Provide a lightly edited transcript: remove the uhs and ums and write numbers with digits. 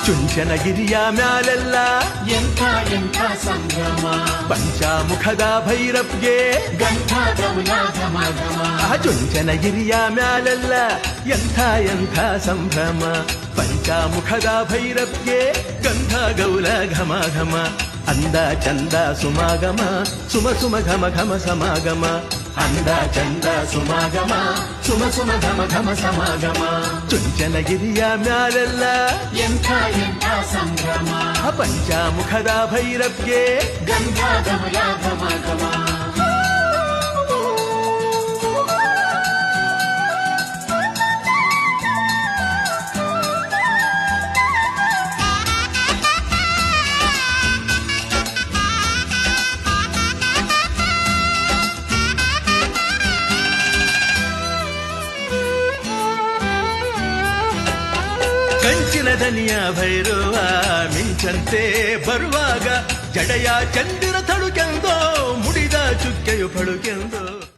ಚುಂಚನಗಿರಿಯ ಮ್ಯಾಲೆಲ್ಲ ಎಂಥ ಎಂಥ ಸಂಭ್ರಮ, ಪಂಚಾಮುಖದ ಭೈರವ್ಗೆ ಗಂಧ ಗಮನ ಘಮ ಘಮ. ಚುಂಚನಗಿರಿಯ ಮ್ಯಾಲೆಲ್ಲ ಎಂಥ ಎಂಥ ಸಂಭ್ರಮ, ಪಂಚಾಮುಖದ ಭೈರವ್ಗೆ ಗಂಧ ಗೌಲ ಘಮ ಘಮ. ಅಂದ ಚಂದ ಸುಮಾಗಮ, ಸುಮ ಸುಮ ಘಮ ಘಮ ಸಮಾಗಮ. ಅಂದ ಚಂದ ಸುಮಾಗಮ, ಸುಮ ಸುಮ ಘಮ ಘಮ ಸಮಾಗಮ. ಚುಂಚನಗಿರಿಯ ಮ್ಯಾಲೆಲ್ಲ ಎಂಥ ಎಂಥ ಸಂಭ್ರಮ, ಪಂಚಾಮುಖದ ಭೈರವ್ಗೆ ಗಂಧ ಗಮನ ಘಮ ಘಮ. ಕಂಚಿನ ದನಿಯ ಭೈರವ ಮಿಂಚಂತೆ ಬರುವಾಗ, ಜಡೆಯ ಚಂದಿರ ತಳುಕೆಂದೋ ಮುಡಿದ ಚುಕ್ಕೆಯು ಪಳುಕೆಂದೋ.